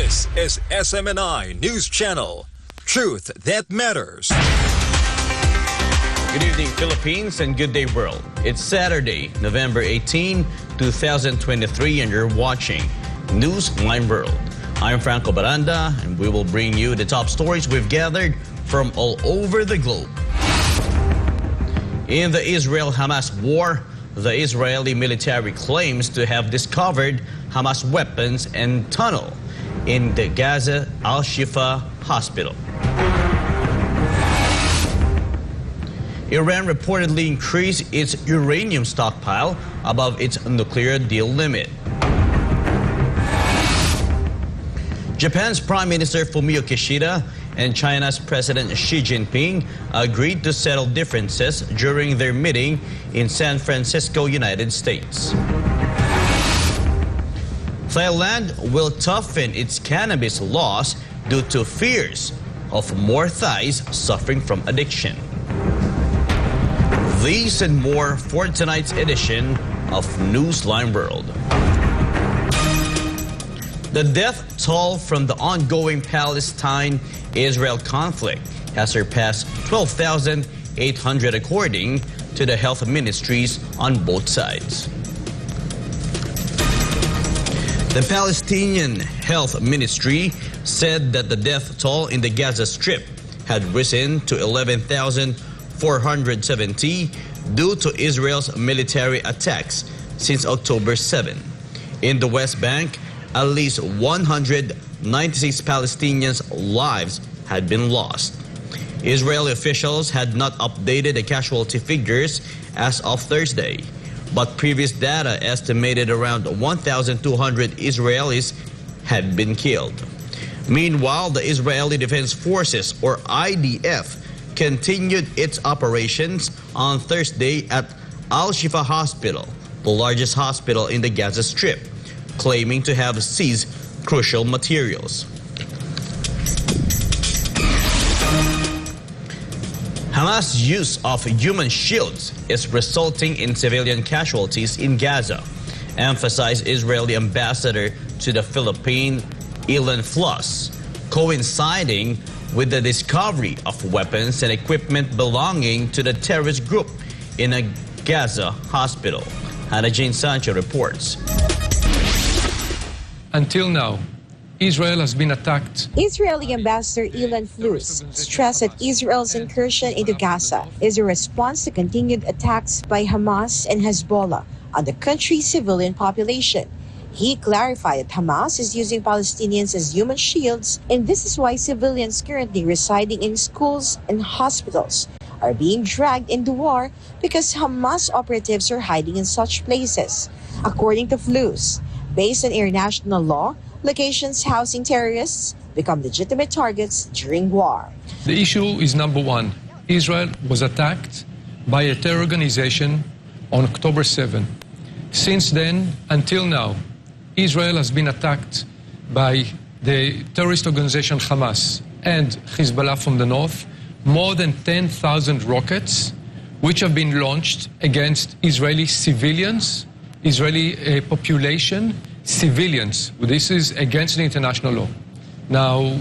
This is SMNI News Channel. Truth that matters. Good evening, Philippines, and good day, world. It's Saturday, November 18, 2023, and you're watching Newsline World. I'm Franco Baranda, and we will bring you the top stories we've gathered from all over the globe. In the Israel-Hamas war, the Israeli military claims to have discovered Hamas weapons and tunnel in the Gaza Al-Shifa hospital. Iran reportedly increased its uranium stockpile above its nuclear deal limit. Japan's Prime Minister Fumio Kishida and China's President Xi Jinping agreed to settle differences during their meeting in San Francisco, United States. Thailand will toughen its cannabis laws due to fears of more Thais suffering from addiction. These and more for tonight's edition of Newsline World. The death toll from the ongoing Palestine-Israel conflict has surpassed 12,800 according to the health ministries on both sides. The Palestinian Health Ministry said that the death toll in the Gaza Strip had risen to 11,470 due to Israel's military attacks since October 7. In the West Bank, at least 196 Palestinians' lives had been lost. Israeli officials had not updated the casualty figures as of Thursday, but previous data estimated around 1,200 Israelis had been killed. Meanwhile, the Israeli Defense Forces, or IDF, continued its operations on Thursday at Al-Shifa Hospital, the largest hospital in the Gaza Strip, claiming to have seized crucial materials. Hamas' use of human shields is resulting in civilian casualties in Gaza, emphasized Israeli ambassador to the Philippines, Ilan Fluss, coinciding with the discovery of weapons and equipment belonging to the terrorist group in a Gaza hospital. Hannah Jane Sancho reports. Until now, Israel has been attacked. Israeli Ambassador Ilan Fluss stressed that Israel's incursion into Gaza is a response to continued attacks by Hamas and Hezbollah on the country's civilian population. He clarified that Hamas is using Palestinians as human shields, and this is why civilians currently residing in schools and hospitals are being dragged into war because Hamas operatives are hiding in such places. According to Fluss, based on international law, locations housing terrorists become legitimate targets during war. The issue is number one. Israel was attacked by a terror organization on October 7. Since then, until now, Israel has been attacked by the terrorist organization Hamas and Hezbollah from the north, more than 10,000 rockets, which have been launched against Israeli civilians, Israeli population, civilians. This is against the international law. Now,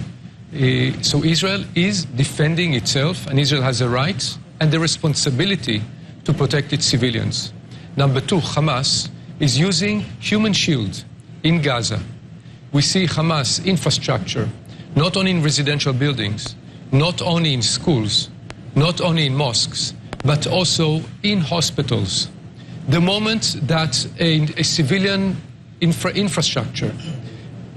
so Israel is defending itself, and Israel has a right and the responsibility to protect its civilians. Number two, Hamas is using human shield in Gaza. We see Hamas infrastructure, not only in residential buildings, not only in schools, not only in mosques, but also in hospitals. The moment that a civilian infrastructure,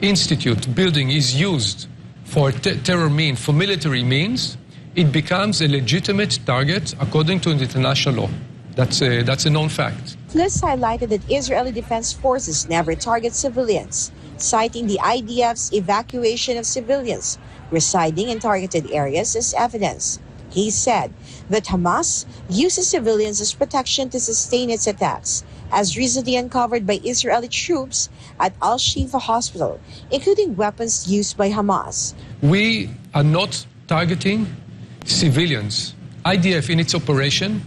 institute, building is used for terror means, for military means, it becomes a legitimate target according to international law. That's a known fact. Fluss highlighted that Israeli Defense Forces never target civilians, citing the IDF's evacuation of civilians residing in targeted areas as evidence. He said that Hamas uses civilians as protection to sustain its attacks, as recently uncovered by Israeli troops at Al-Shifa hospital, including weapons used by Hamas. We are not targeting civilians. IDF in its operation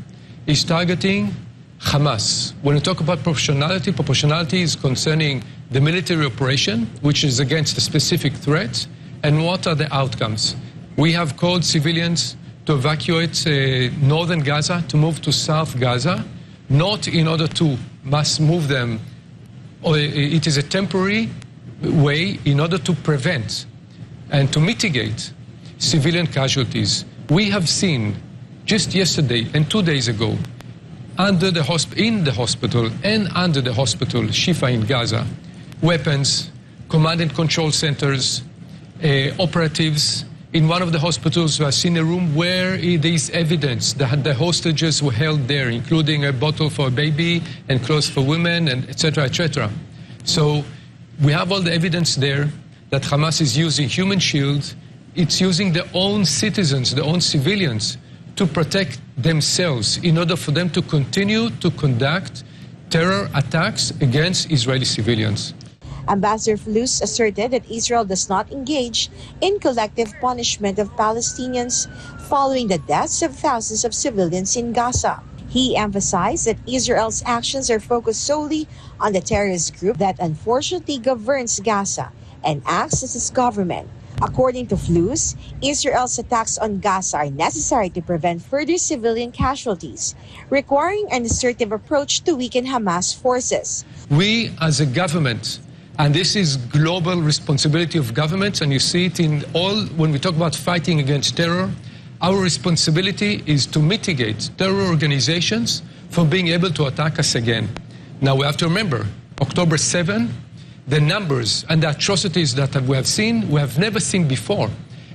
is targeting Hamas. When we talk about proportionality, proportionality is concerning the military operation, which is against a specific threat, and what are the outcomes. We have called civilians to evacuate northern Gaza, to move to South Gaza, not in order to mass move them, or it is a temporary way in order to prevent and to mitigate civilian casualties. We have seen just yesterday and 2 days ago, in the hospital and under the hospital, Shifa in Gaza, weapons, command and control centers, operatives. In one of the hospitals, we have seen a room where there is evidence that the hostages were held there, including a bottle for a baby and clothes for women, and etc., etc. So we have all the evidence there that Hamas is using human shields. It's using their own citizens, their own civilians, to protect themselves in order for them to continue to conduct terror attacks against Israeli civilians. Ambassador Flus asserted that Israel does not engage in collective punishment of Palestinians following the deaths of thousands of civilians in Gaza. He emphasized that Israel's actions are focused solely on the terrorist group that unfortunately governs Gaza and acts as its government. According to Flus, Israel's attacks on Gaza are necessary to prevent further civilian casualties, requiring an assertive approach to weaken Hamas forces. We as a government, and this is global responsibility of governments, and you see it in all, when we talk about fighting against terror, our responsibility is to mitigate terror organizations from being able to attack us again. Now we have to remember, October 7, the numbers and the atrocities that we have seen, we have never seen before.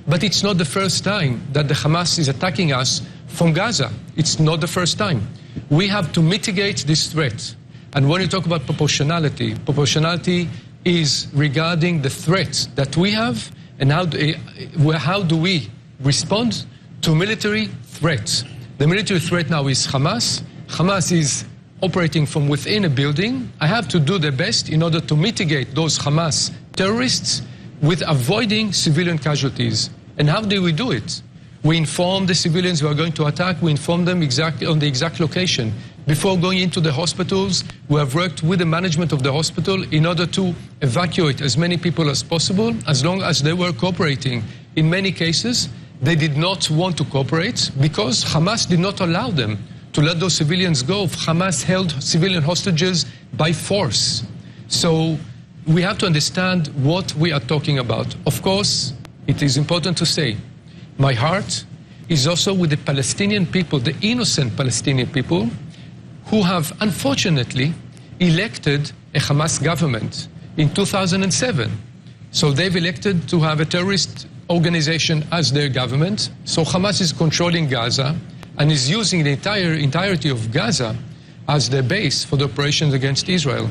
But it's not the first time that the Hamas is attacking us from Gaza. It's not the first time. We have to mitigate this threat. And when you talk about proportionality, proportionality is regarding the threats that we have and how do we respond to military threats. The military threat now is Hamas. Hamas is operating from within a building. I have to do the best in order to mitigate those Hamas terrorists with avoiding civilian casualties. And how do we do it? We inform the civilians who are going to attack, we inform them exactly on the exact location. Before going into the hospitals, we have worked with the management of the hospital in order to evacuate as many people as possible, as long as they were cooperating. In many cases, they did not want to cooperate because Hamas did not allow them to let those civilians go. Hamas held civilian hostages by force. So we have to understand what we are talking about. Of course, it is important to say, my heart is also with the Palestinian people, the innocent Palestinian people, who have unfortunately elected a Hamas government in 2007. So they've elected to have a terrorist organization as their government. So Hamas is controlling Gaza and is using the entirety of Gaza as their base for the operations against Israel.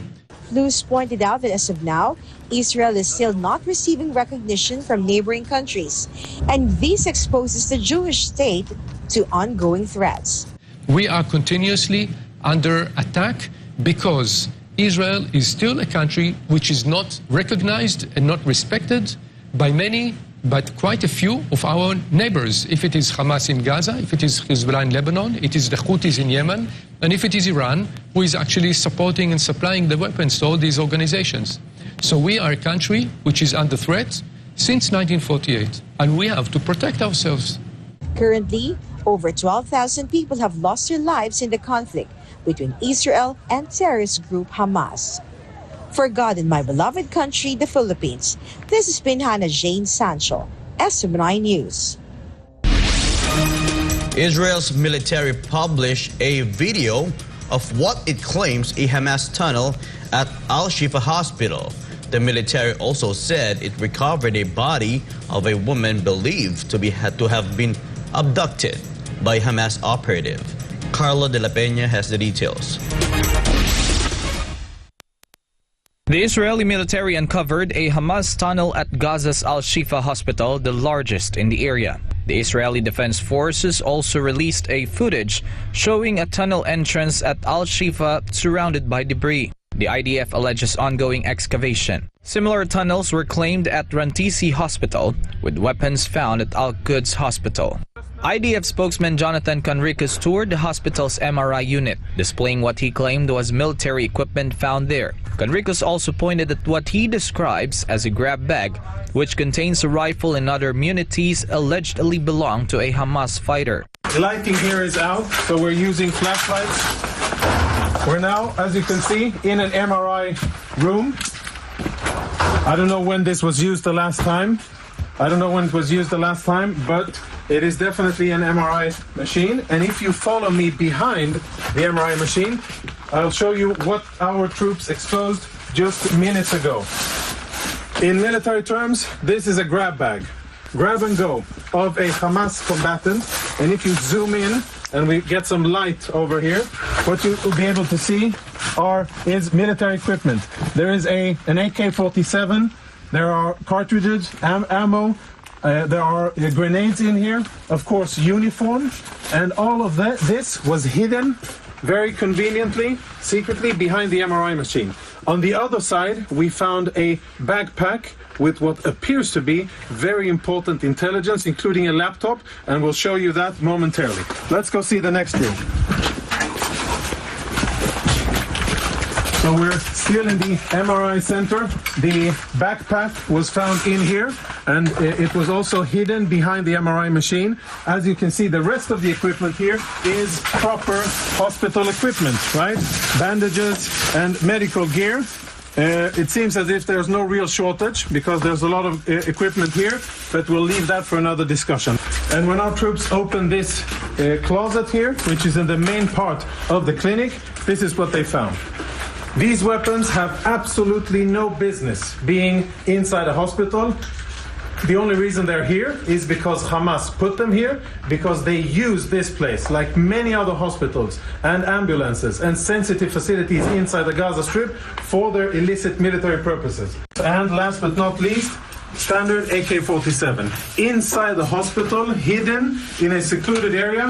Flus pointed out that as of now, Israel is still not receiving recognition from neighboring countries, and this exposes the Jewish state to ongoing threats. We are continuously under attack because Israel is still a country which is not recognized and not respected by many, but quite a few of our neighbors. If it is Hamas in Gaza, if it is Hezbollah in Lebanon, it is the Houthis in Yemen, and if it is Iran, who is actually supporting and supplying the weapons to all these organizations. So we are a country which is under threat since 1948, and we have to protect ourselves. Currently, over 12,000 people have lost their lives in the conflict between Israel and terrorist group Hamas. For God and my beloved country, the Philippines, this has been Hannah Jane Sancho, SM9 News. Israel's military published a video of what it claims a Hamas tunnel at Al-Shifa hospital. The military also said it recovered a body of a woman believed to have been abducted by Hamas operative. Carlo de la Peña has the details. The Israeli military uncovered a Hamas tunnel at Gaza's Al-Shifa hospital, the largest in the area. The Israeli Defense Forces also released a footage showing a tunnel entrance at Al-Shifa surrounded by debris. The IDF alleges ongoing excavation. Similar tunnels were claimed at Rantisi Hospital, with weapons found at Al-Quds Hospital. IDF spokesman Jonathan Conricus toured the hospital's MRI unit, displaying what he claimed was military equipment found there. Conricus also pointed at what he describes as a grab bag, which contains a rifle and other ammunities allegedly belong to a Hamas fighter. The lighting here is out, so we're using flashlights. We're now, as you can see, in an MRI room. I don't know when this was used the last time. But it is definitely an MRI machine. And if you follow me behind the MRI machine, I'll show you what our troops exposed just minutes ago. In military terms, this is a grab bag, grab and go of a Hamas combatant. And if you zoom in and we get some light over here, what you will be able to see is military equipment. There is an AK-47, there are cartridges, ammo, there are grenades in here, of course uniform, and all of this was hidden very conveniently, secretly behind the MRI machine. On the other side, we found a backpack with what appears to be very important intelligence, including a laptop, and we'll show you that momentarily. Let's go see the next room. So we're still in the MRI center. The backpack was found in here, and it was also hidden behind the MRI machine. As you can see, the rest of the equipment here is proper hospital equipment, right? Bandages and medical gear. It seems as if there's no real shortage because there's a lot of equipment here, but we'll leave that for another discussion. And when our troops open this closet here, which is in the main part of the clinic, this is what they found. These weapons have absolutely no business being inside a hospital. The only reason they're here is because Hamas put them here, because they use this place, like many other hospitals and ambulances and sensitive facilities inside the Gaza Strip, for their illicit military purposes. And last but not least, standard AK-47. Inside the hospital, hidden in a secluded area.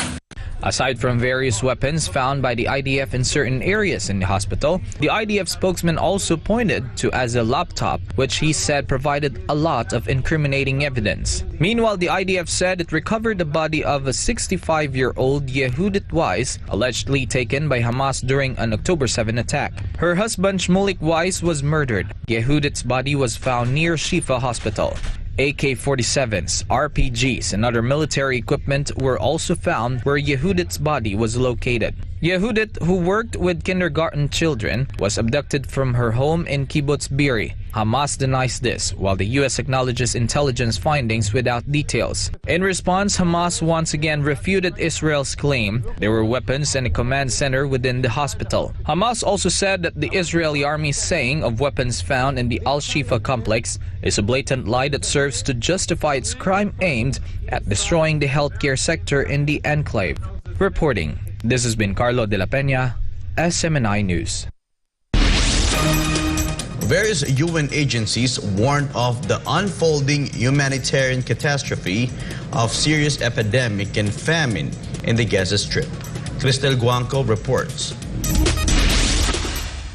Aside from various weapons found by the IDF in certain areas in the hospital, the IDF spokesman also pointed to as a laptop, which he said provided a lot of incriminating evidence. Meanwhile, the IDF said it recovered the body of a 65-year-old Yehudit Weiss, allegedly taken by Hamas during an October 7 attack. Her husband Shmulik Weiss was murdered. Yehudit's body was found near Shifa Hospital. AK-47s, RPGs, and other military equipment were also found where Yehudit's body was located. Yehudit, who worked with kindergarten children, was abducted from her home in Kibbutz Be'eri. Hamas denies this, while the U.S. acknowledges intelligence findings without details. In response, Hamas once again refuted Israel's claim there were weapons and a command center within the hospital. Hamas also said that the Israeli army's saying of weapons found in the Al-Shifa complex is a blatant lie that serves to justify its crime aimed at destroying the healthcare sector in the enclave. Reporting, this has been Carlo de la Peña, SMNI News. Various UN agencies warned of the unfolding humanitarian catastrophe of serious epidemic and famine in the Gaza Strip. Cristel Guanco reports.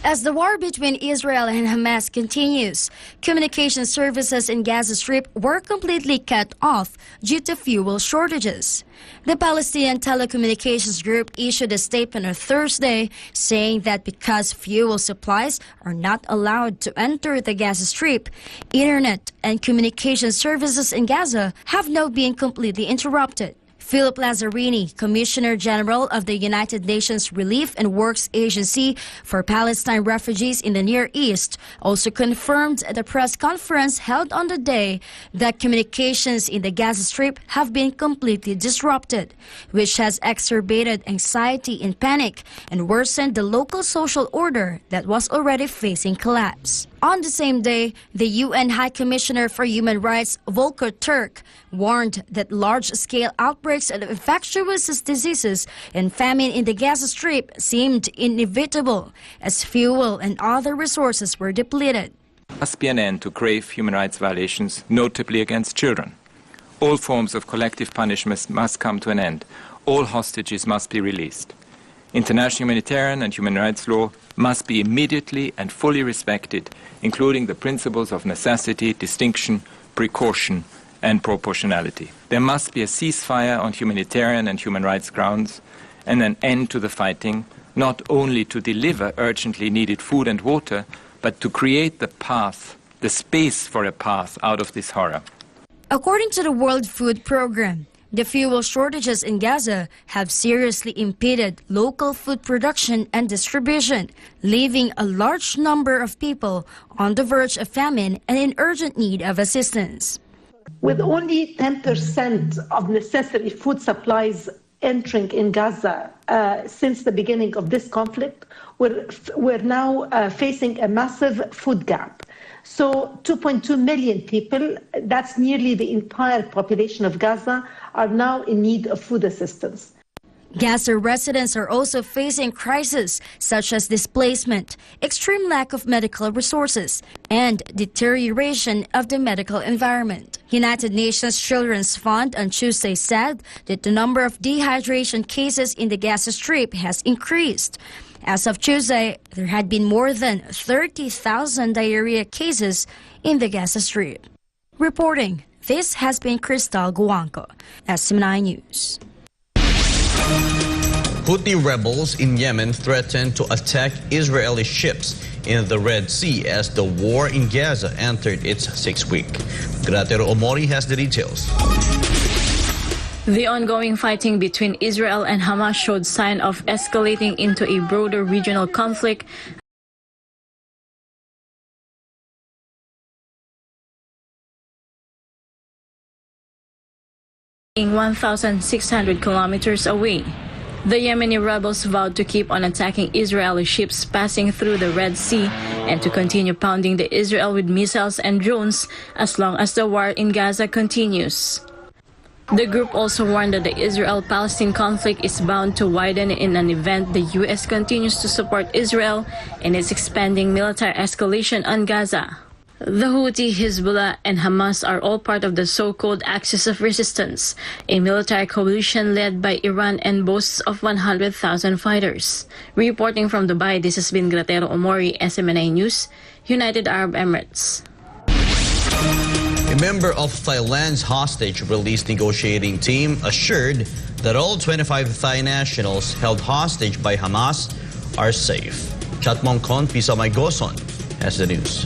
As the war between Israel and Hamas continues, communication services in Gaza Strip were completely cut off due to fuel shortages. The Palestinian Telecommunications Group issued a statement on Thursday saying that because fuel supplies are not allowed to enter the Gaza Strip, internet and communication services in Gaza have now been completely interrupted. Philip Lazzarini, Commissioner General of the United Nations Relief and Works Agency for Palestine Refugees in the Near East, also confirmed at a press conference held on the day that communications in the Gaza Strip have been completely disrupted, which has exacerbated anxiety and panic and worsened the local social order that was already facing collapse. On the same day, the UN High Commissioner for Human Rights, Volker Turk, warned that large-scale outbreaks of infectious diseases and famine in the Gaza Strip seemed inevitable as fuel and other resources were depleted. There must be an end to grave human rights violations, notably against children. All forms of collective punishment must come to an end. All hostages must be released. International humanitarian and human rights law must be immediately and fully respected, including the principles of necessity, distinction, precaution, and proportionality. There must be a ceasefire on humanitarian and human rights grounds and an end to the fighting, not only to deliver urgently needed food and water, but to create the path, the space for a path out of this horror. According to the World Food Programme, the fuel shortages in Gaza have seriously impeded local food production and distribution, leaving a large number of people on the verge of famine and in urgent need of assistance. With only 10% of necessary food supplies entering in Gaza since the beginning of this conflict, we're now facing a massive food gap. So 2.2 million people, that's nearly the entire population of Gaza, are now in need of food assistance. Gaza residents are also facing crises such as displacement, extreme lack of medical resources, and deterioration of the medical environment. United Nations Children's Fund on Tuesday said that the number of dehydration cases in the Gaza Strip has increased. As of Tuesday, there had been more than 30,000 diarrhea cases in the Gaza Strip. Reporting, this has been Crystal Guanco, SM9 News. Houthi rebels in Yemen threatened to attack Israeli ships in the Red Sea as the war in Gaza entered its 6th week. Gratero Omori has the details. The ongoing fighting between Israel and Hamas showed sign of escalating into a broader regional conflict. 1,600 kilometers away. The Yemeni rebels vowed to keep on attacking Israeli ships passing through the Red Sea and to continue pounding the Israel with missiles and drones as long as the war in Gaza continues. The group also warned that the Israel-Palestine conflict is bound to widen in an event the U.S. continues to support Israel in its expanding military escalation on Gaza. The Houthi, Hezbollah, and Hamas are all part of the so-called Axis of Resistance, a military coalition led by Iran and boasts of 100,000 fighters. Reporting from Dubai, this has been Gratero Omori, SMNA News, United Arab Emirates. A member of Thailand's hostage release negotiating team assured that all 25 Thai nationals held hostage by Hamas are safe. Chatmongkon Pisamay Goson has the news.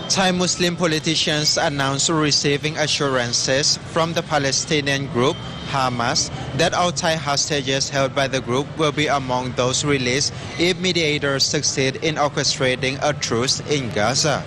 Thai Muslim politicians announced receiving assurances from the Palestinian group Hamas that all Thai hostages held by the group will be among those released if mediators succeed in orchestrating a truce in Gaza.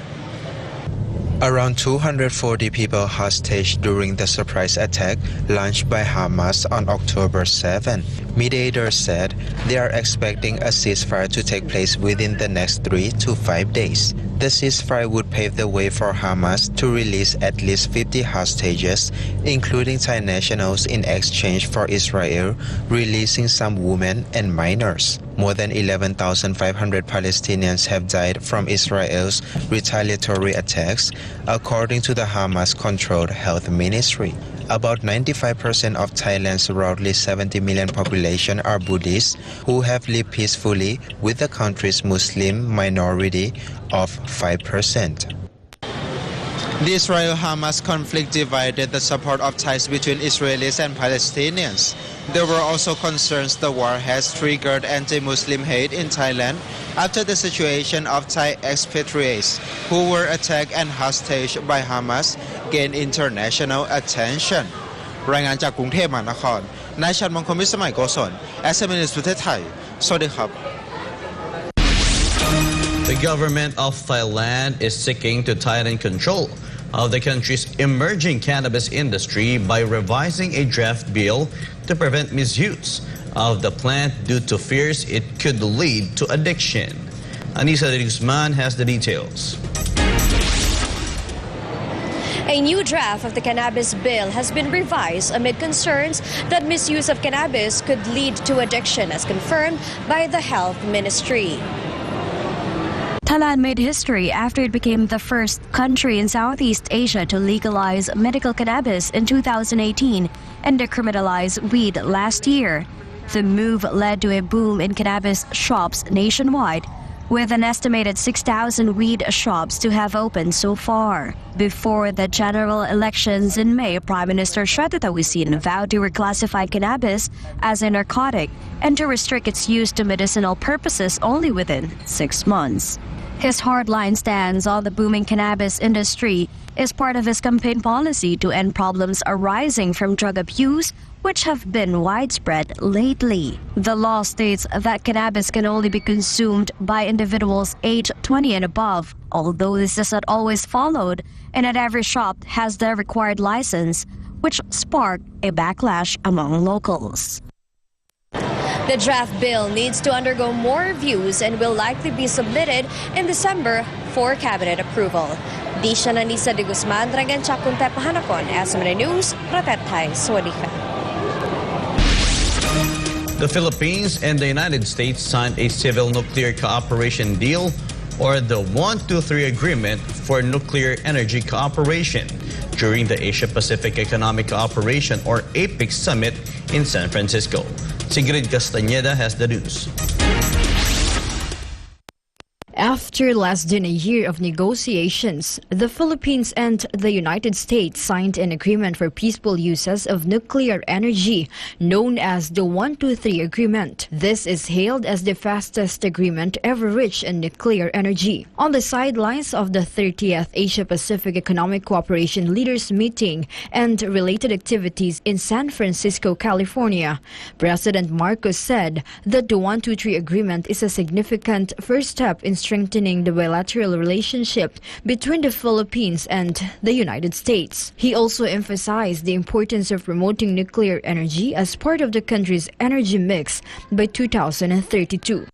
Around 240 people hostage during the surprise attack launched by Hamas on October 7. Mediators said they are expecting a ceasefire to take place within the next 3 to 5 days. The ceasefire would pave the way for Hamas to release at least 50 hostages, including Thai nationals, in exchange for Israel releasing some women and minors. More than 11,500 Palestinians have died from Israel's retaliatory attacks, according to the Hamas-controlled health ministry. About 95% of Thailand's roughly 70 million population are Buddhists who have lived peacefully with the country's Muslim minority of 5%. The Israel-Hamas conflict divided the support of Thais between Israelis and Palestinians. There were also concerns the war has triggered anti-Muslim hate in Thailand after the situation of Thai expatriates who were attacked and hostage by Hamas gained international attention. รายงานจากกรุงเทพมหานคร นายชันมงคลวิสมัยโกศล SMS ประเทศไทย สวัสดีครับ The government of Thailand is seeking to tighten control of the country's emerging cannabis industry by revising a draft bill to prevent misuse of the plant due to fears it could lead to addiction. Anissa de Guzman has the details. A new draft of the cannabis bill has been revised amid concerns that misuse of cannabis could lead to addiction, as confirmed by the Health Ministry. Thailand made history after it became the first country in Southeast Asia to legalize medical cannabis in 2018 and decriminalize weed last year. The move led to a boom in cannabis shops nationwide, with an estimated 6,000 weed shops to have opened so far. Before the general elections in May, Prime Minister Shweta Tawisin vowed to reclassify cannabis as a narcotic and to restrict its use to medicinal purposes only within 6 months. His hardline stance on the booming cannabis industry is part of his campaign policy to end problems arising from drug abuse, which have been widespread lately. The law states that cannabis can only be consumed by individuals aged 20 and above, although this is not always followed, and not every shop has the required license, which sparked a backlash among locals. The draft bill needs to undergo more reviews and will likely be submitted in December for cabinet approval. Di siya na Nisa de Guzman, Dragancha Kunte Pahanakon, SMN News, Protetay, Swadika. The Philippines and the United States signed a civil nuclear cooperation deal, or the 1-2-3 Agreement for Nuclear Energy Cooperation, during the Asia-Pacific Economic Cooperation, or APEC Summit in San Francisco. Sigrid Castañeda has the news. After less than a year of negotiations, the Philippines and the United States signed an agreement for peaceful uses of nuclear energy, known as the 1-2-3 Agreement. This is hailed as the fastest agreement ever reached in nuclear energy. On the sidelines of the 30th Asia-Pacific Economic Cooperation Leaders Meeting and related activities in San Francisco, California, President Marcos said that the 1-2-3 Agreement is a significant first step in strengthening the bilateral relationship between the Philippines and the United States. He also emphasized the importance of promoting nuclear energy as part of the country's energy mix by 2032.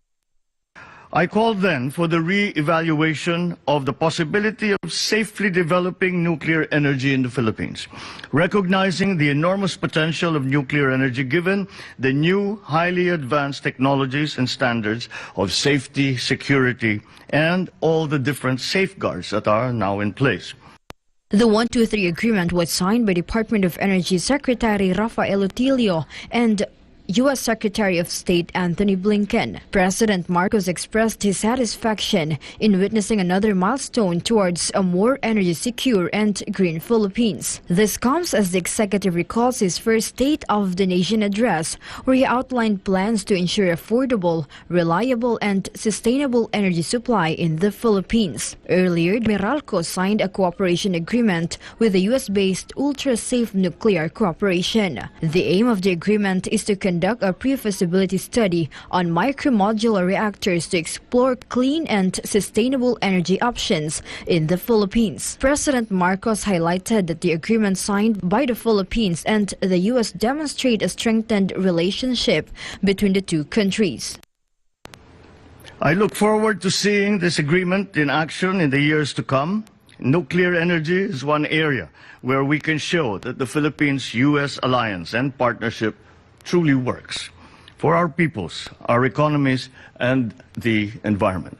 I called then for the re-evaluation of the possibility of safely developing nuclear energy in the Philippines, recognizing the enormous potential of nuclear energy given the new highly advanced technologies and standards of safety, security, and all the different safeguards that are now in place. The 1-2-3 Agreement was signed by Department of Energy Secretary Rafael Otilio and U.S. Secretary of State Anthony Blinken. President Marcos expressed his satisfaction in witnessing another milestone towards a more energy-secure and green Philippines. This comes as the executive recalls his first State of the Nation address, where he outlined plans to ensure affordable, reliable, and sustainable energy supply in the Philippines. Earlier, Meralco signed a cooperation agreement with the U.S.-based ultra-safe nuclear cooperation. The aim of the agreement is to conduct a pre-feasibility study on micromodular reactors to explore clean and sustainable energy options in the Philippines. President Marcos highlighted that the agreement signed by the Philippines and the U.S. demonstrate a strengthened relationship between the two countries. I look forward to seeing this agreement in action in the years to come. Nuclear energy is one area where we can show that the Philippines-U.S. alliance and partnership truly works for our peoples, our economies, and the environment.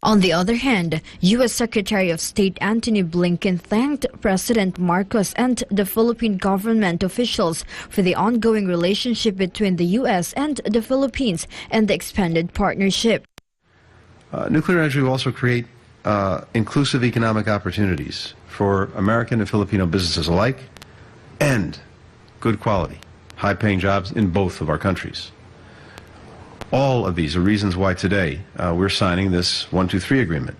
On the other hand, U.S. Secretary of State Anthony Blinken thanked President Marcos and the Philippine government officials for the ongoing relationship between the U.S. and the Philippines and the expanded partnership. Nuclear energy will also create inclusive economic opportunities for American and Filipino businesses alike, and good quality, high-paying jobs in both of our countries. All of these are reasons why today we're signing this 1-2-3 agreement.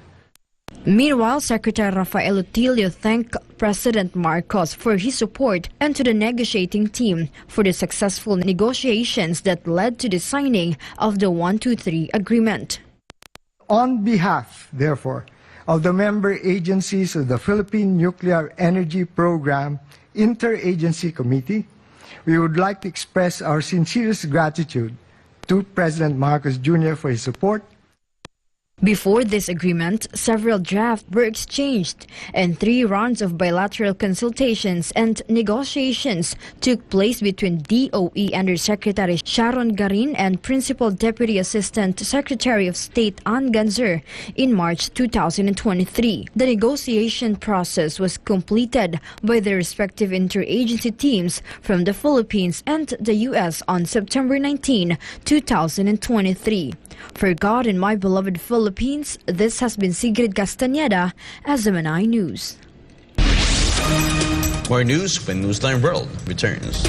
Meanwhile, Secretary Rafael Otilio thanked President Marcos for his support and to the negotiating team for the successful negotiations that led to the signing of the 1-2-3 agreement. On behalf, therefore, of the member agencies of the Philippine Nuclear Energy Program Interagency Committee, we would like to express our sincerest gratitude to President Marcos Jr. for his support. Before this agreement, several drafts were exchanged and 3 rounds of bilateral consultations and negotiations took place between DOE Undersecretary Sharon Garin and Principal Deputy Assistant Secretary of State Ann Ganzer in March 2023. The negotiation process was completed by the respective interagency teams from the Philippines and the U.S. on September 19, 2023. For God and my beloved Philippines, this has been Sigrid Castañeda as MNI News. More news when Newsline World returns.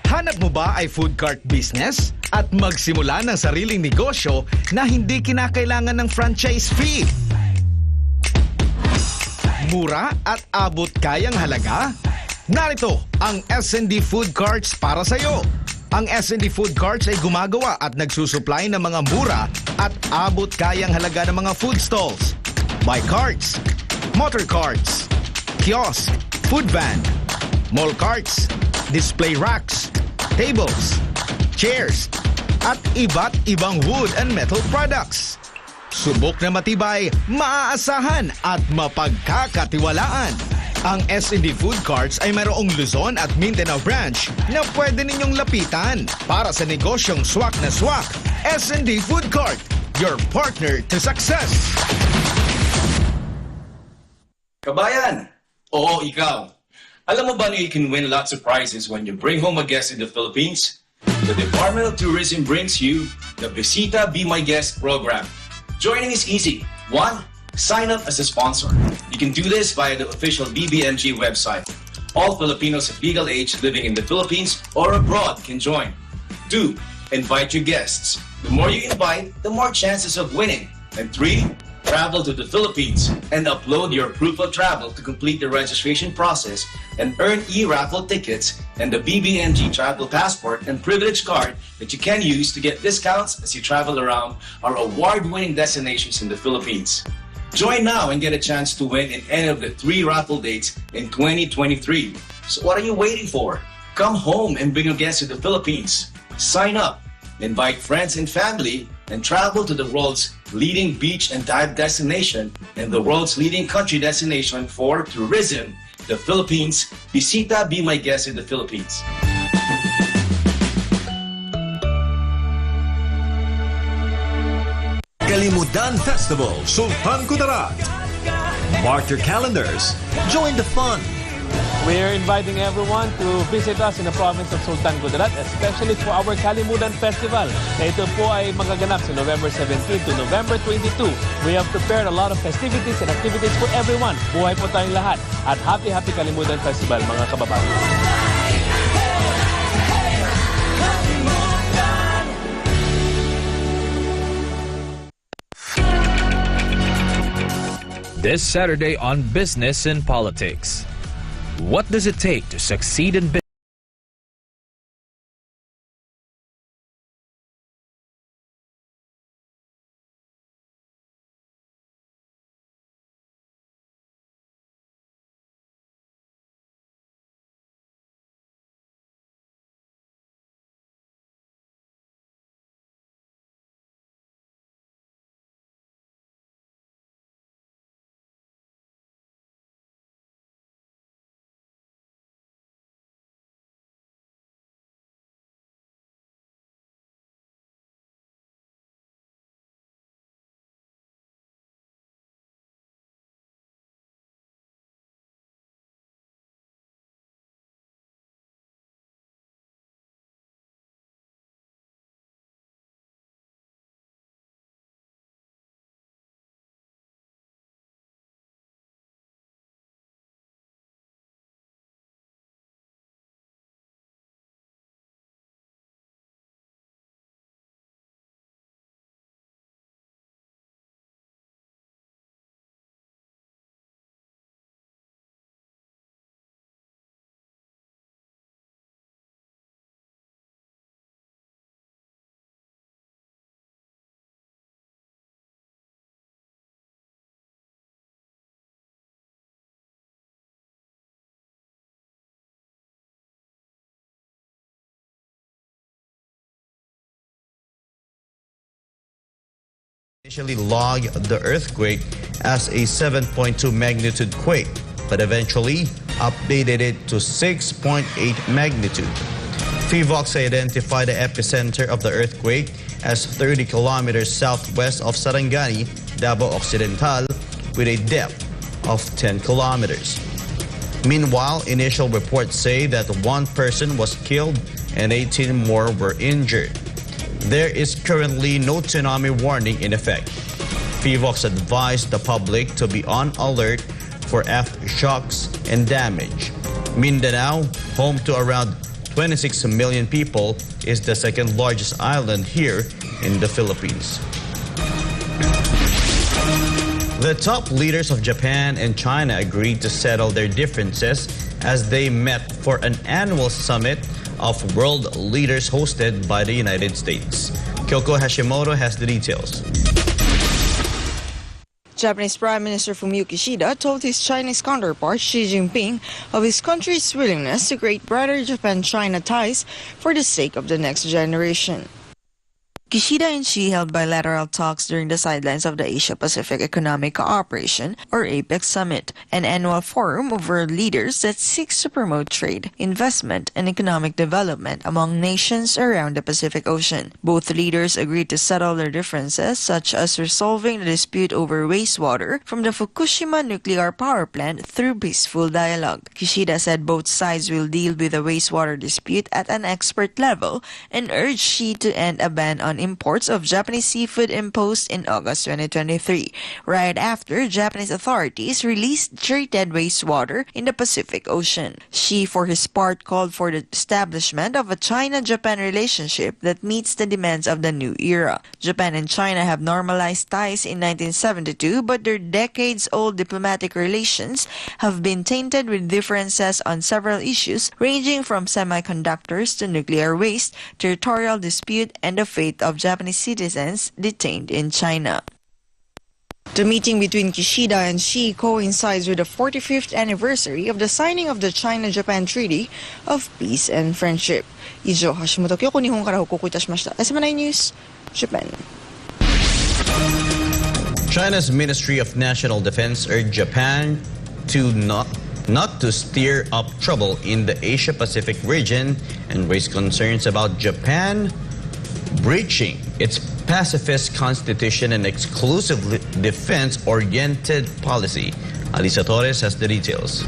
Hanap mo ba ay food cart business? At magsimula ng sariling negosyo na hindi kinakailangan ng franchise fee? Mura at abot kayang halaga? Narito ang S&D Food Carts para sa iyo. Ang S&D Food Carts ay gumagawa at nagsusupply ng mga mura at abot kayang halaga ng mga food stalls, bike carts, motor carts, kiosk, food van, mall carts, display racks, tables, chairs, at iba't ibang wood and metal products. Subok na matibay, maaasahan at mapagkakatiwalaan. Ang S&D Food Carts ay mayroong Luzon at Mindanao branch na pwede ninyong lapitan para sa negosyong swak na swak. S&D Food Cart, your partner to success. Kabayan! Oo, ikaw. Alam mo ba na you can win lots of prizes when you bring home a guest in the Philippines? The Department of Tourism brings you the Visita Be My Guest program. Joining is easy. 1. Sign up as a sponsor. You can do this via the official BBMG website. All Filipinos of legal age living in the Philippines or abroad can join. 2. Invite your guests. The more you invite, the more chances of winning. And 3. Travel to the Philippines and upload your proof of travel to complete the registration process and earn e-raffle tickets and the BBMG travel passport and privilege card that you can use to get discounts as you travel around our award-winning destinations in the Philippines. Join now and get a chance to win in any of the 3 raffle dates in 2023. So what are you waiting for? Come home and bring your guests to the Philippines. Sign up, invite friends and family, and travel to the world's leading beach and dive destination and the world's leading country destination for tourism, the Philippines. Visita Be My Guest in the Philippines. Kalimutan Festival, Sultan Kudarat. Mark your calendars. Join the fun. We're inviting everyone to visit us in the province of Sultan Kudarat, especially for our Kalimutan Festival. Ito po ay magaganap sa November 17 to November 22. We have prepared a lot of festivities and activities for everyone. Buhay po tayong lahat. At happy Kalimutan Festival, mga kababayan. This Saturday on Business and Politics. What does it take to succeed in business? Initially logged the earthquake as a 7.2 magnitude quake, but eventually updated it to 6.8 magnitude. PHIVOX identified the epicenter of the earthquake as 30 kilometers southwest of Sarangani, Davao Occidental, with a depth of 10 kilometers. Meanwhile, initial reports say that 1 person was killed and 18 more were injured. There is currently no tsunami warning in effect. PHIVOX advised the public to be on alert for aftershocks and damage. Mindanao, home to around 26 million people, is the second largest island here in the Philippines. The top leaders of Japan and China agreed to settle their differences as they met for an annual summit of world leaders hosted by the United States. Kyoko Hashimoto has the details. Japanese Prime Minister Fumio Kishida told his Chinese counterpart Xi Jinping of his country's willingness to create brighter Japan-China ties for the sake of the next generation. Kishida and Xi held bilateral talks during the sidelines of the Asia-Pacific Economic Cooperation, or APEC Summit, an annual forum of world leaders that seeks to promote trade, investment, and economic development among nations around the Pacific Ocean. Both leaders agreed to settle their differences, such as resolving the dispute over wastewater from the Fukushima nuclear power plant through peaceful dialogue. Kishida said both sides will deal with the wastewater dispute at an expert level and urged Xi to end a ban on imports of Japanese seafood imposed in August 2023, right after Japanese authorities released treated wastewater in the Pacific Ocean. Xi, for his part, called for the establishment of a China-Japan relationship that meets the demands of the new era. Japan and China have normalized ties in 1972, but their decades-old diplomatic relations have been tainted with differences on several issues ranging from semiconductors to nuclear waste, territorial dispute, and the fate of Japanese citizens detained in China. The meeting between Kishida and Xi coincides with the 45th anniversary of the signing of the China-Japan Treaty of Peace and Friendship. Ijo Hashimoto, Kyoko, Nihon kara hokoku itashimashita. SMNI News, Japan. China's Ministry of National Defense urged Japan to not to stir up trouble in the Asia-Pacific region and raised concerns about Japan breaching its pacifist constitution and exclusive defense-oriented policy. Alisa Torres has the details.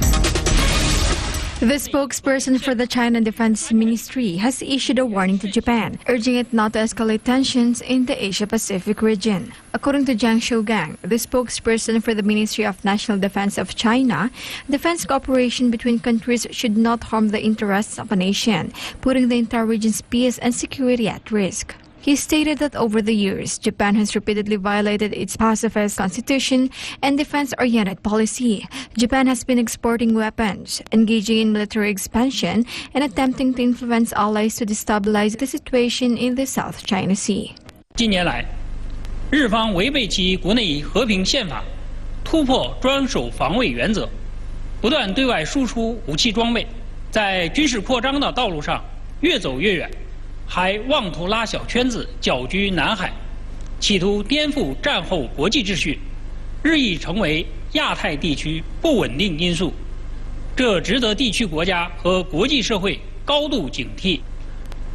The spokesperson for the China Defense Ministry has issued a warning to Japan, urging it not to escalate tensions in the Asia-Pacific region. According to Zhang Shougang, the spokesperson for the Ministry of National Defense of China, defense cooperation between countries should not harm the interests of a nation, putting the entire region's peace and security at risk. He stated that over the years, Japan has repeatedly violated its pacifist constitution and defense-oriented policy. Japan has been exporting weapons, engaging in military expansion, and attempting to influence allies to destabilize the situation in the South China Sea. 近年来，日方违背其国内和平宪法，突破专守防卫原则，不断对外输出武器装备，在军事扩张的道路上越走越远。 还妄图拉小圈子搅局南海，企图颠覆战后国际秩序，日益成为亚太地区不稳定因素，这值得地区国家和国际社会高度警惕。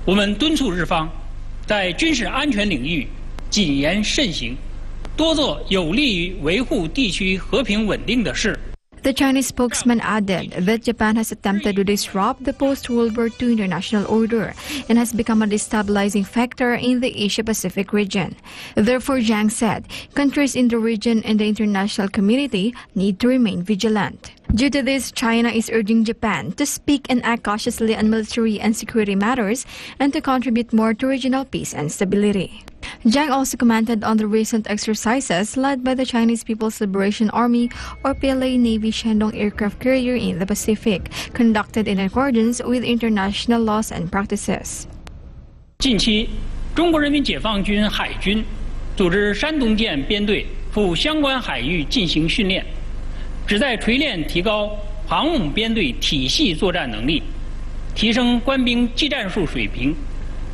我们敦促日方在军事安全领域谨言慎行，多做有利于维护地区和平稳定的事。 The Chinese spokesman added that Japan has attempted to disrupt the post-World War II international order and has become a destabilizing factor in the Asia-Pacific region. Therefore, Zhang said, countries in the region and the international community need to remain vigilant. Due to this, China is urging Japan to speak and act cautiously on military and security matters and to contribute more to regional peace and stability. Zhang also commented on the recent exercises led by the Chinese People's Liberation Army or PLA Navy Shandong aircraft carrier in the Pacific, conducted in accordance with international laws and practices. 近期，中国人民解放军海军组织山东舰编队赴相关海域进行训练，旨在锤炼提高航母编队体系作战能力，提升官兵技战术水平。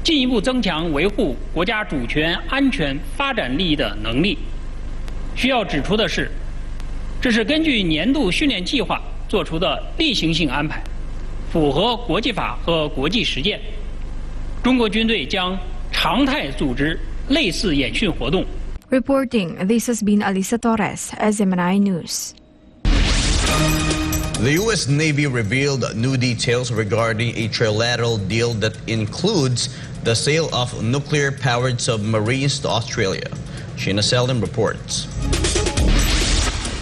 进一步增强维护国家主权、安全、发展利益的能力。需要指出的是，这是根据年度训练计划做出的例行性安排，符合国际法和国际实践。中国军队将常态组织类似演训活动。 Reporting, this has been Alisa Torres, SMNI News. The U.S. Navy revealed new details regarding a trilateral deal that includes the sale of nuclear-powered submarines to Australia. Sheena Seldon reports.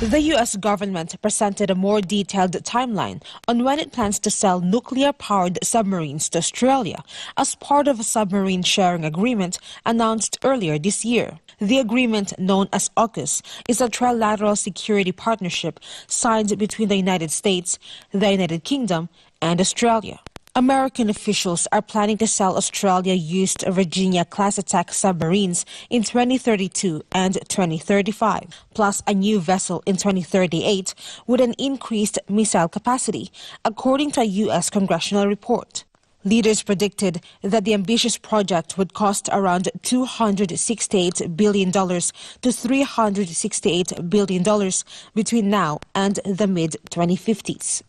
The U.S. government presented a more detailed timeline on when it plans to sell nuclear-powered submarines to Australia as part of a submarine sharing agreement announced earlier this year. The agreement, known as AUKUS, is a trilateral security partnership signed between the United States, the United Kingdom, and Australia. American officials are planning to sell Australia-used Virginia-class attack submarines in 2032 and 2035, plus a new vessel in 2038 with an increased missile capacity, according to a U.S. congressional report. Leaders predicted that the ambitious project would cost around $268 billion to $368 billion between now and the mid-2050s.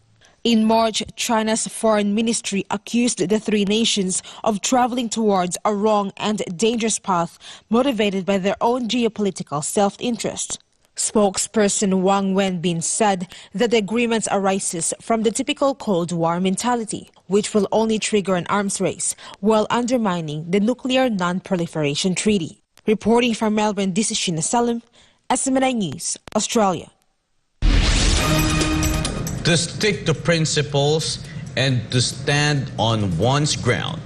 In March, China's foreign ministry accused the three nations of traveling towards a wrong and dangerous path motivated by their own geopolitical self-interest. Spokesperson Wang Wenbin said that the agreement arises from the typical Cold War mentality, which will only trigger an arms race while undermining the Nuclear Non-Proliferation Treaty. Reporting from Melbourne, this is Sheena Seldon, SMNI News, Australia. To stick to principles and to stand on one's ground.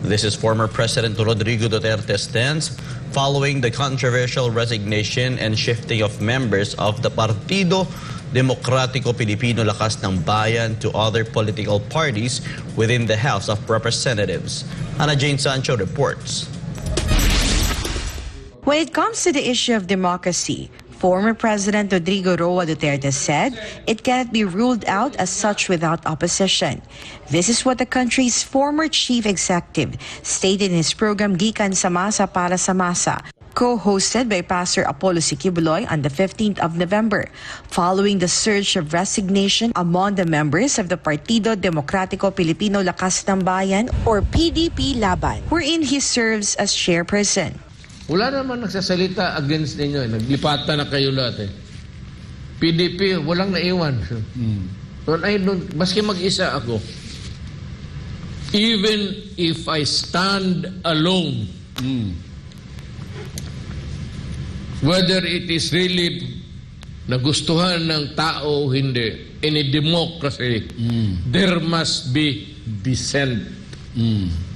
This is former President Rodrigo Duterte's stance following the controversial resignation and shifting of members of the Partido Demokratiko Pilipino Lakas ng Bayan to other political parties within the House of Representatives. Ana Jane Sancho reports. When it comes to the issue of democracy, former President Rodrigo Roa Duterte said it cannot be ruled out as such without opposition. This is what the country's former chief executive stated in his program Gikan sa Masa para sa Masa, co-hosted by Pastor Apollo Sikibuloy on the 15th of November, following the surge of resignation among the members of the Partido Demokratiko Pilipino Lakas ng Bayan, or PDP Laban, wherein he serves as chairperson. Wala naman nagsasalita against ninyo. Naglipatan na kayo lahat eh. PDP, walang naiwan. Maski mag-isa ako. Even if I stand alone, whether it is really nagustuhan ng tao o hindi, in a democracy, there must be dissent.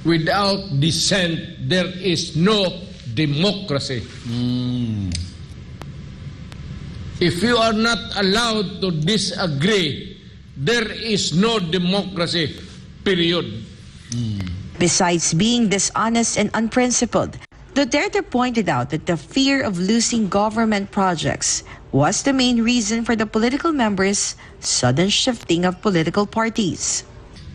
Without dissent, there is no democracy. If you are not allowed to disagree, there is no democracy, period. Besides being dishonest and unprincipled, Duterte pointed out that the fear of losing government projects was the main reason for the political members' sudden shifting of political parties.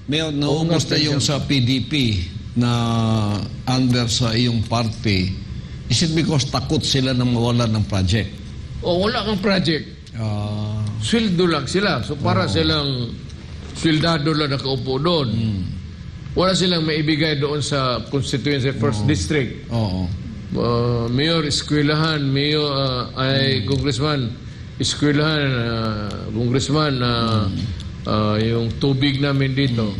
Mayor, naubos na yung sa PDP na under sa iyong party. Is it because takot sila na mawalan ng project? O wala kang project. Sweldo lang sila. So para silang sweldado lang nakaupo doon. Wala silang maibigay doon sa constituency first district. Mayor, eskwelahan. Mayor, ay congressman, eskwelahan, congressman, yung tubig namin dito.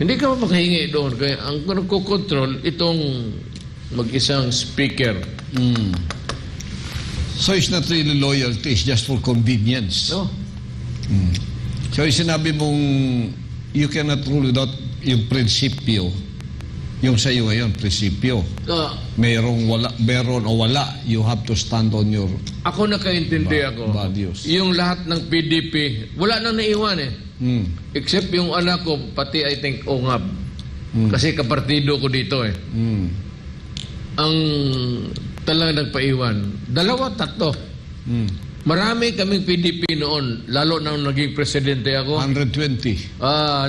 Hindi ka makahingi doon. Kaya ang nagkocontrol itong mag-isang speaker. So it's not really loyalty, it's just for convenience. No. So sinabi mong you cannot rule without yung prinsipyo. Yung sa iyo ngayon, prinsipyo. Meron o wala, you have to stand on your Ako nakaintindi ako. values. Yung lahat ng PDP, wala nang naiwan eh. Except yung anak ko, pati I think Ongab. Kasi kapartido ko dito eh. Ang talagang nagpaiwan, 2, 3. Marami kaming PDP noon, lalo nang naging presidente ako. 120.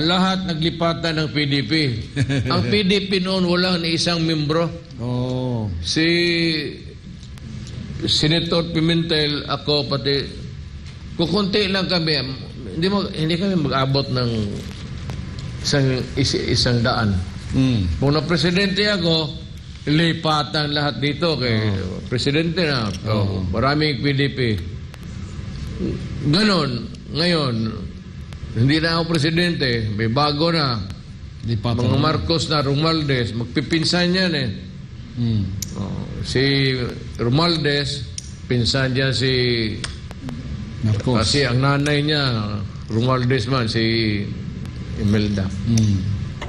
Lahat naglipatan ng PDP. Ang PDP noon wala ni isang membro. Oh. Si Senator Pimentel, ako pati, kukunti lang kami. Hindi kami mag-abot ng isang daan. Kung na-presidente ako, lipatan lahat dito kay presidente na. Maraming PDP. Ganon. Ngayon, hindi na ako presidente. May bago na. Mga Marcos na, Romualdez. Magpipinsan yan eh. Si Romualdez, pinsan niya si Marcos. Kasi ang nanay niya, Romualdez man, si Imelda.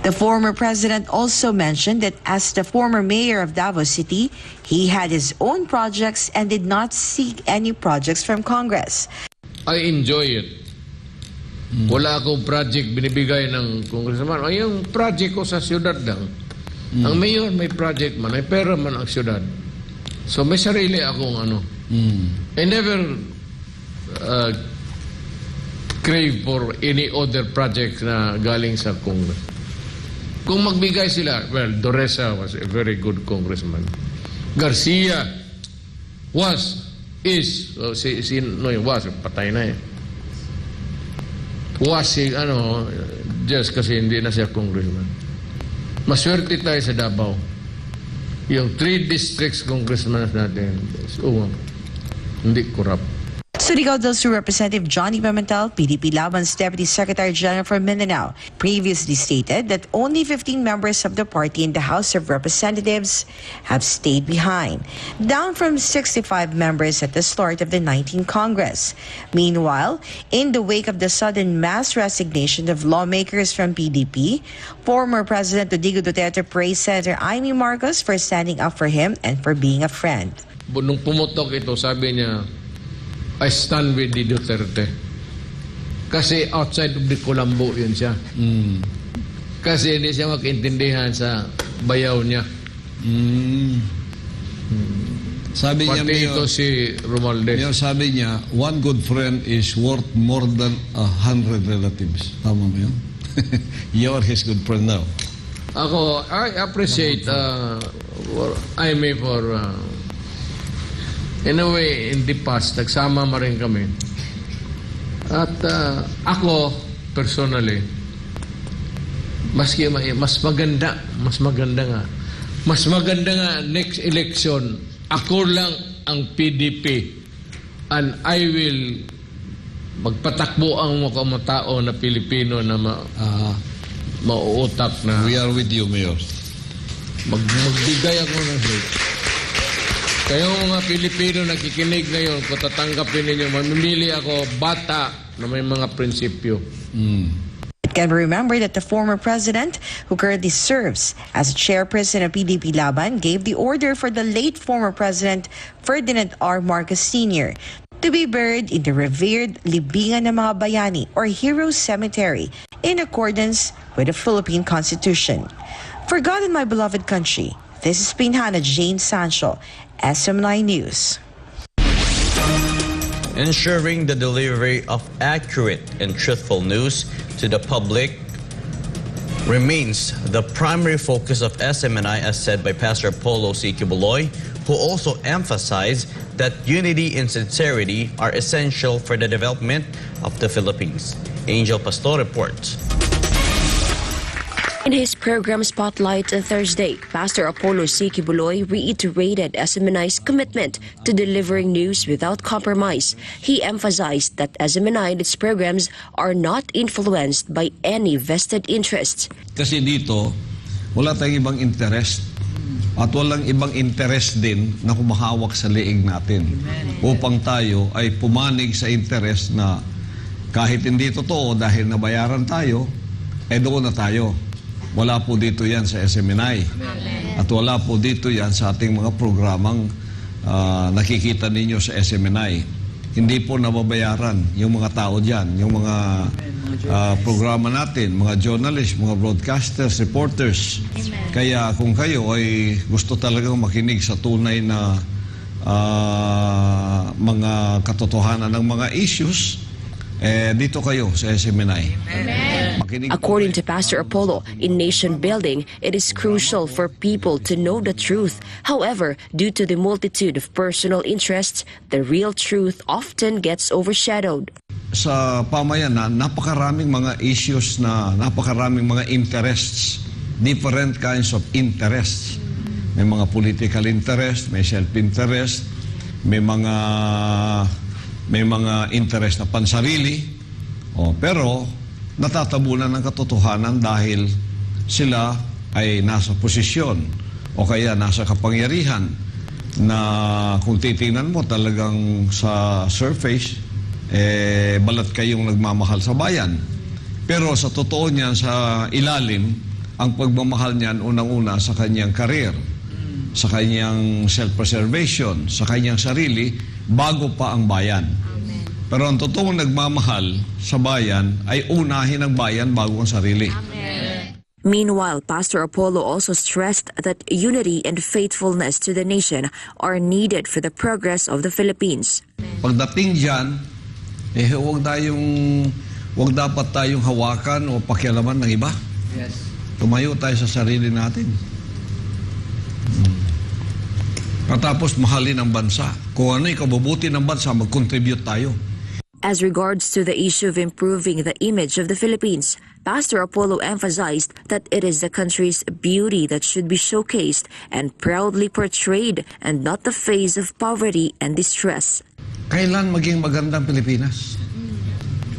The former president also mentioned that as the former mayor of Davao City, he had his own projects and did not seek any projects from Congress. I enjoy it. Wala akong project binibigay ng congressman. Ay, yung project ko sa siyudad lang. Ang mayor may project man, may pera man ang siyudad. So may sarili akong ano. I never crave for any other project na galing sa Congress. Kung magbigay sila, well, Doresa was a very good congressman. Garcia is, patay na eh. Just kasi hindi na siya congressman. Maswerte tayo sa Davao. Yung 3 districts congressman natin, hindi corrupt. Surigao del Sur Representative Johnny Pimentel, PDP Laban's Deputy Secretary General for Mindanao, previously stated that only 15 members of the party in the House of Representatives have stayed behind, down from 65 members at the start of the 19th Congress. Meanwhile, in the wake of the sudden mass resignation of lawmakers from PDP, former President Rodrigo Duterte praised Senator Amy Marcos for standing up for him and for being a friend. Nung pumutok ito, sabi niya, I stand with the Duterte. Kasi outside of the Colombo yun siya. Kasi hindi siya makaintindihan sa bayaw niya. Sabi niya, pati ito si Romualdez. Mayor, sabi niya, one good friend is worth more than 100 relatives. Tama mo yun? You are his good friend now. Ako, I appreciate Amy for in a way, in the past, nagsama ma rin kami. At ako, personally, mas maganda nga next election, ako lang ang PDP and I will magpatakbo ang mga tao na Pilipino na mauutak na. We are with you, Mayor. Magbigay ako ng hate. Kayong mga Pilipino nakikinig ngayon, kung tatanggapin ninyo, mamimili ako bata na may mga prinsipyo. It can be remembered that the former president, who currently serves as chairperson of PDP Laban, gave the order for the late former president Ferdinand R. Marcos Sr. to be buried in the revered Libingan ng mga Bayani or Heroes Cemetery in accordance with the Philippine Constitution. For God and my beloved country, this is Pinhana Jane Sancho, SM9 News. Ensuring the delivery of accurate and truthful news to the public remains the primary focus of SMNI, as said by Pastor Apollo C. Kibuloy, who also emphasized that unity and sincerity are essential for the development of the Philippines. Angel Pastor reports. In his program Spotlight on Thursday, Pastor Apollo C. Kibuloy reiterated SMNI's commitment to delivering news without compromise. He emphasized that SMNI and its programs are not influenced by any vested interests. Kasi dito, wala tayong ibang interest at walang ibang interest din na kumahawak sa leeg natin. Upang tayo ay pumanig sa interest na kahit hindi totoo dahil nabayaran tayo, doon na tayo. Wala po dito yan sa SMNI. At wala po dito yan sa ating mga programang nakikita ninyo sa SMNI. Hindi po nababayaran yung mga tao dyan, yung mga programa natin, mga journalists, mga broadcasters, reporters. Kaya kung kayo ay gusto talagang makinig sa tunay na mga katotohanan ng mga issues, dito kayo sa SMNI. According to Pastor Apollo, in nation building, it is crucial for people to know the truth. However, due to the multitude of personal interests, the real truth often gets overshadowed. Sa pamayanan, napakaraming mga issues napakaraming mga interests, different kinds of interests. May mga political interest, may self-interest, may mga interest na pansarili. Pero natatabunan ng katotohanan dahil sila ay nasa posisyon o kaya nasa kapangyarihan na kung titingnan mo talagang sa surface, balat kayong nagmamahal sa bayan. Pero sa totoo niyan, sa ilalim, ang pagmamahal niyan unang-una sa kanyang career, sa kanyang self-preservation, sa kanyang sarili, bago pa ang bayan. Pero ang totoong nagmamahal sa bayan ay unahin ang bayan bago ang sarili. Meanwhile, Pastor Apollo also stressed that unity and faithfulness to the nation are needed for the progress of the Philippines. Pagdating dyan, huwag dapat tayong hawakan o pakialaman ng iba. Yes. Tumayo tayo sa sarili natin. Patapos mahalin ang bansa. Kung ano yung kabubuti ng bansa, mag-contribute tayo. As regards to the issue of improving the image of the Philippines, Pastor Apollo emphasized that it is the country's beauty that should be showcased and proudly portrayed and not the face of poverty and distress. Kailan maging magandang Pilipinas?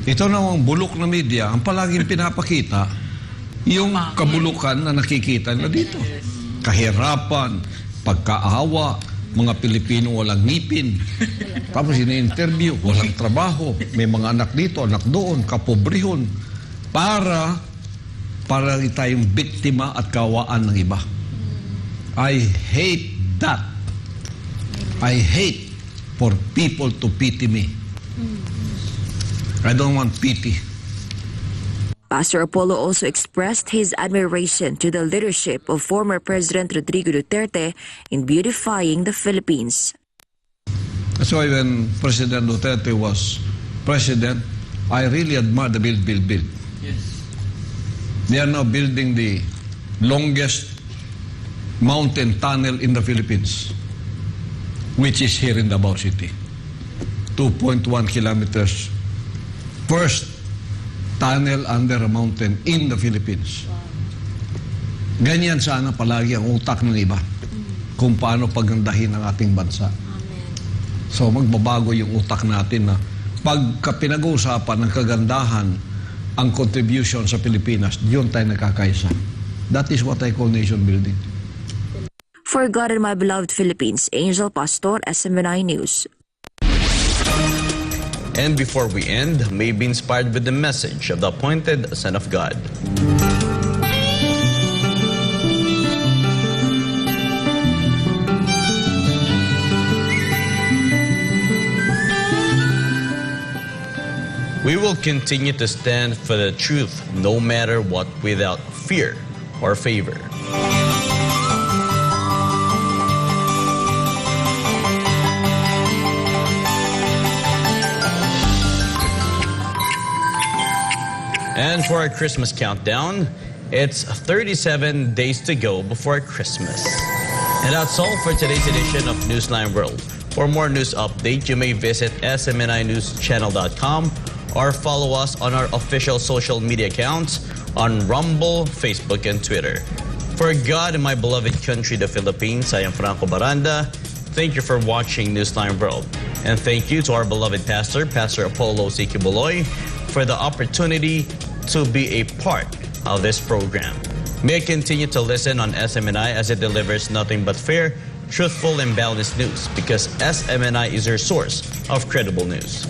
Ito namang bulok na media, ang palaging pinapakita, yung kabulukan na nakikita nila dito. Kahirapan, pagkaawa, mga Pilipino walang ngipin. Tapos ini-interview, walang trabaho, may mga anak dito, anak doon, kapobrehon. Para tayong biktima at kawaan ng iba. I hate that. I hate for people to pity me. I don't want pity. Pastor Apollo also expressed his admiration to the leadership of former President Rodrigo Duterte in beautifying the Philippines. That's why when President Duterte was president, I really admire the build. Yes. They are now building the longest mountain tunnel in the Philippines, which is here in Davao City. 2.1 kilometers. First tunnel under a mountain in the Philippines. Ganyan sana palagi ang utak ng iba kung paano pagandahin ang ating bansa. So magbabago yung utak natin na pagka pinag-uusapan ng kagandahan ang contribution sa Pilipinas, yun tayo nakakaisa. That is what I call nation building. For God and my beloved Philippines, Angel Pastor, SMNI News. And before we end, may be inspired with the message of the appointed Son of God. We will continue to stand for the truth no matter what, without fear or favor. And for our Christmas countdown, it's 37 days to go before Christmas. And that's all for today's edition of Newsline World. For more news update, you may visit smninewschannel.com or follow us on our official social media accounts on Rumble, Facebook, and Twitter. For God and my beloved country, the Philippines, I am Franco Baranda. Thank you for watching Newsline World. And thank you to our beloved pastor, Pastor Apollo Sikibuloy, for the opportunity to be a part of this program. May I continue to listen on SMNI as it delivers nothing but fair, truthful, and balanced news, because SMNI is your source of credible news.